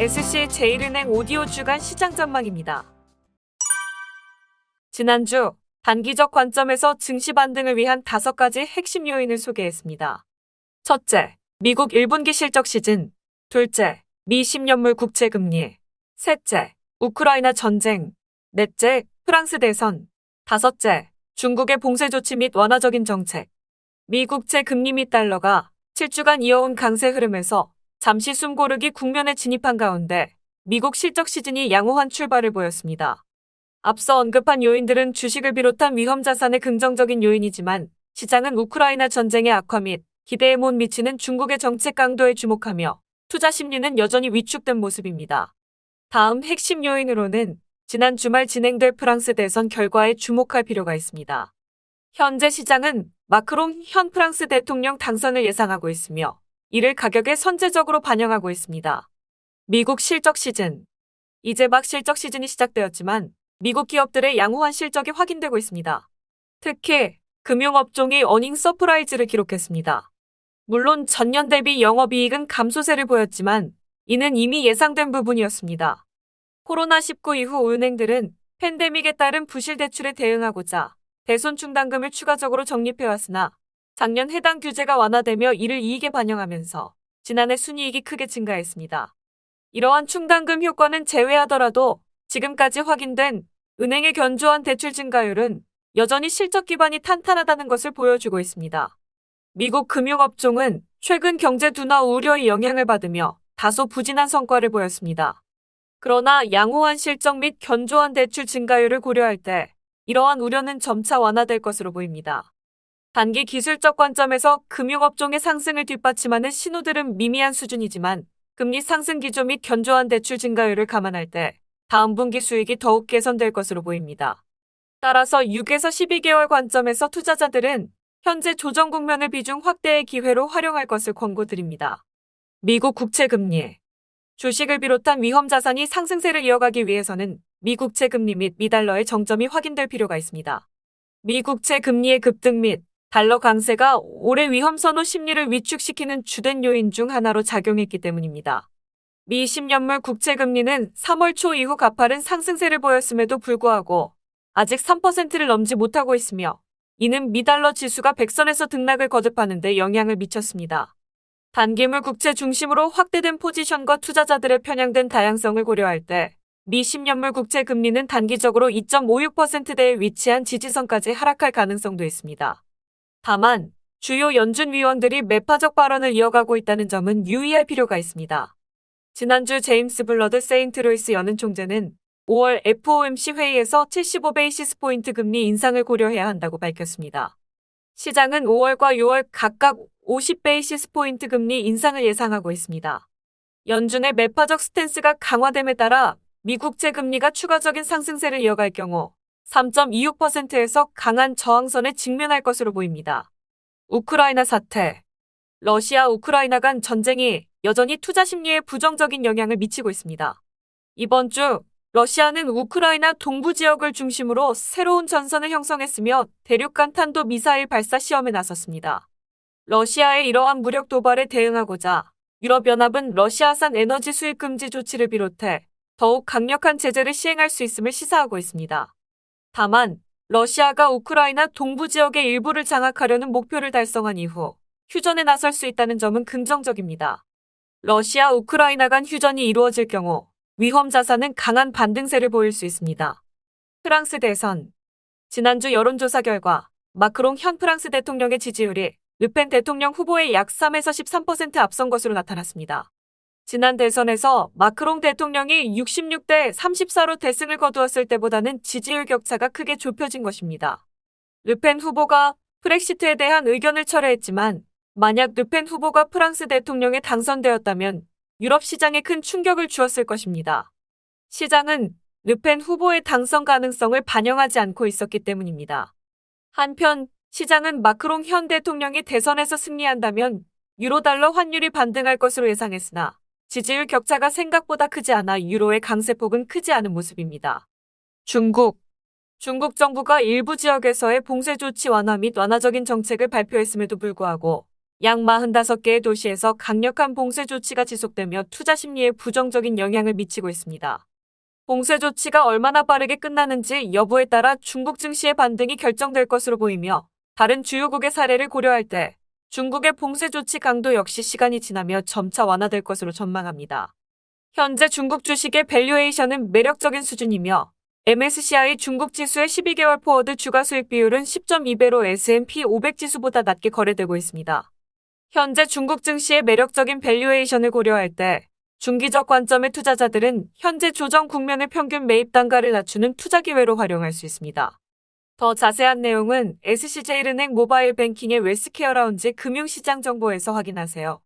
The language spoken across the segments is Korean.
SC제일은행 오디오 주간 시장 전망입니다. 지난주 단기적 관점에서 증시 반등을 위한 5가지 핵심 요인을 소개했습니다. 첫째, 미국 1분기 실적 시즌. 둘째, 미 10년물 국채 금리. 셋째, 우크라이나 전쟁. 넷째, 프랑스 대선. 다섯째, 중국의 봉쇄 조치 및 완화적인 정책. 미 국채 금리 및 달러가 7주간 이어온 강세 흐름에서 잠시 숨고르기 국면에 진입한 가운데 미국 실적 시즌이 양호한 출발을 보였습니다. 앞서 언급한 요인들은 주식을 비롯한 위험 자산의 긍정적인 요인이지만 시장은 우크라이나 전쟁의 악화 및 기대에 못 미치는 중국의 정책 강도에 주목하며 투자 심리는 여전히 위축된 모습입니다. 다음 핵심 요인으로는 지난 주말 진행될 프랑스 대선 결과에 주목할 필요가 있습니다. 현재 시장은 마크롱 현 프랑스 대통령 당선을 예상하고 있으며 이를 가격에 선제적으로 반영하고 있습니다. 미국 실적 시즌. 이제 막 실적 시즌이 시작되었지만 미국 기업들의 양호한 실적이 확인되고 있습니다. 특히 금융업종이 어닝 서프라이즈를 기록했습니다. 물론 전년 대비 영업이익은 감소세를 보였지만 이는 이미 예상된 부분이었습니다. 코로나19 이후 은행들은 팬데믹에 따른 부실 대출에 대응하고자 대손 충당금을 추가적으로 적립해왔으나 작년 해당 규제가 완화되며 이를 이익에 반영하면서 지난해 순이익이 크게 증가했습니다. 이러한 충당금 효과는 제외하더라도 지금까지 확인된 은행의 견조한 대출 증가율은 여전히 실적 기반이 탄탄하다는 것을 보여주고 있습니다. 미국 금융업종은 최근 경제 둔화 우려의 영향을 받으며 다소 부진한 성과를 보였습니다. 그러나 양호한 실적 및 견조한 대출 증가율을 고려할 때 이러한 우려는 점차 완화될 것으로 보입니다. 단기 기술적 관점에서 금융업종의 상승을 뒷받침하는 신호들은 미미한 수준이지만 금리 상승 기조 및 견조한 대출 증가율을 감안할 때 다음 분기 수익이 더욱 개선될 것으로 보입니다. 따라서 6에서 12개월 관점에서 투자자들은 현재 조정 국면을 비중 확대의 기회로 활용할 것을 권고드립니다. 미국 국채 금리. 주식을 비롯한 위험 자산이 상승세를 이어가기 위해서는 미 국채 금리 및 미 달러의 정점이 확인될 필요가 있습니다. 미 국채 금리의 급등 및 달러 강세가 올해 위험 선호 심리를 위축시키는 주된 요인 중 하나로 작용했기 때문입니다. 미 10년물 국채 금리는 3월 초 이후 가파른 상승세를 보였음에도 불구하고 아직 3%를 넘지 못하고 있으며 이는 미 달러 지수가 100선에서 등락을 거듭하는 데 영향을 미쳤습니다. 단기물 국채 중심으로 확대된 포지션과 투자자들의 편향된 다양성을 고려할 때 미 10년물 국채 금리는 단기적으로 2.56%대에 위치한 지지선까지 하락할 가능성도 있습니다. 다만 주요 연준 위원들이 매파적 발언을 이어가고 있다는 점은 유의할 필요가 있습니다. 지난주 제임스 블러드 세인트루이스 연은 총재는 5월 FOMC 회의에서 75베이시스 포인트 금리 인상을 고려해야 한다고 밝혔습니다. 시장은 5월과 6월 각각 50베이시스 포인트 금리 인상을 예상하고 있습니다. 연준의 매파적 스탠스가 강화됨에 따라 미국채 금리가 추가적인 상승세를 이어갈 경우 3.26%에서 강한 저항선에 직면할 것으로 보입니다. 우크라이나 사태. 러시아 우크라이나 간 전쟁이 여전히 투자 심리에 부정적인 영향을 미치고 있습니다. 이번 주 러시아는 우크라이나 동부 지역을 중심으로 새로운 전선을 형성했으며 대륙간 탄도 미사일 발사 시험에 나섰습니다. 러시아의 이러한 무력 도발에 대응하고자 유럽연합은 러시아산 에너지 수입 금지 조치를 비롯해 더욱 강력한 제재를 시행할 수 있음을 시사하고 있습니다. 다만 러시아가 우크라이나 동부 지역의 일부를 장악하려는 목표를 달성한 이후 휴전에 나설 수 있다는 점은 긍정적입니다. 러시아 우크라이나 간 휴전이 이루어질 경우 위험 자산은 강한 반등세를 보일 수 있습니다. 프랑스 대선. 지난주 여론조사 결과 마크롱 현 프랑스 대통령의 지지율이 르펜 대통령 후보의 약 3에서 13% 앞선 것으로 나타났습니다. 지난 대선에서 마크롱 대통령이 66대 34로 대승을 거두었을 때보다는 지지율 격차가 크게 좁혀진 것입니다. 르펜 후보가 브렉시트에 대한 의견을 철회했지만 만약 르펜 후보가 프랑스 대통령에 당선되었다면 유럽 시장에 큰 충격을 주었을 것입니다. 시장은 르펜 후보의 당선 가능성을 반영하지 않고 있었기 때문입니다. 한편 시장은 마크롱 현 대통령이 대선에서 승리한다면 유로달러 환율이 반등할 것으로 예상했으나 지지율 격차가 생각보다 크지 않아 유로의 강세폭은 크지 않은 모습입니다. 중국 정부가 일부 지역에서의 봉쇄 조치 완화 및 완화적인 정책을 발표했음에도 불구하고 약 45개의 도시에서 강력한 봉쇄 조치가 지속되며 투자 심리에 부정적인 영향을 미치고 있습니다. 봉쇄 조치가 얼마나 빠르게 끝나는지 여부에 따라 중국 증시의 반등이 결정될 것으로 보이며 다른 주요국의 사례를 고려할 때 중국의 봉쇄 조치 강도 역시 시간이 지나며 점차 완화될 것으로 전망합니다. 현재 중국 주식의 밸류에이션은 매력적인 수준이며 MSCI 중국 지수의 12개월 포워드 주가 수익 비율은 10.2배로 S&P 500 지수보다 낮게 거래되고 있습니다. 현재 중국 증시의 매력적인 밸류에이션을 고려할 때 중기적 관점의 투자자들은 현재 조정 국면의 평균 매입 단가를 낮추는 투자 기회로 활용할 수 있습니다. 더 자세한 내용은 SC제일은행 모바일 뱅킹의 웰스케어 라운지 금융시장 정보에서 확인하세요.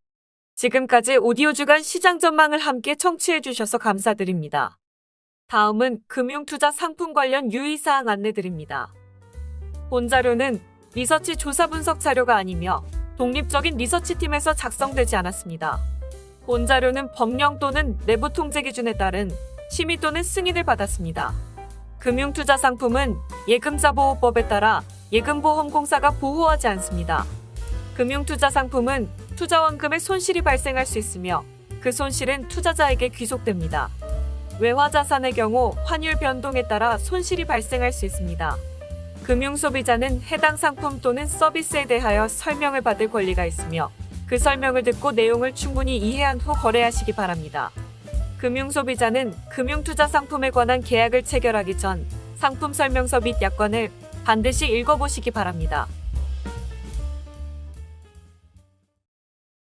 지금까지 오디오 주간 시장 전망을 함께 청취해 주셔서 감사드립니다. 다음은 금융투자 상품 관련 유의사항 안내드립니다. 본 자료는 리서치 조사 분석 자료가 아니며 독립적인 리서치팀에서 작성되지 않았습니다. 본 자료는 법령 또는 내부 통제 기준에 따른 심의 또는 승인을 받았습니다. 금융투자 상품은 예금자보호법에 따라 예금보험공사가 보호하지 않습니다. 금융투자 상품은 투자원금의 손실이 발생할 수 있으며 그 손실은 투자자에게 귀속됩니다. 외화자산의 경우 환율 변동에 따라 손실이 발생할 수 있습니다. 금융소비자는 해당 상품 또는 서비스에 대하여 설명을 받을 권리가 있으며 그 설명을 듣고 내용을 충분히 이해한 후 거래하시기 바랍니다. 금융소비자는 금융투자 상품에 관한 계약을 체결하기 전 상품 설명서 및 약관을 반드시 읽어보시기 바랍니다.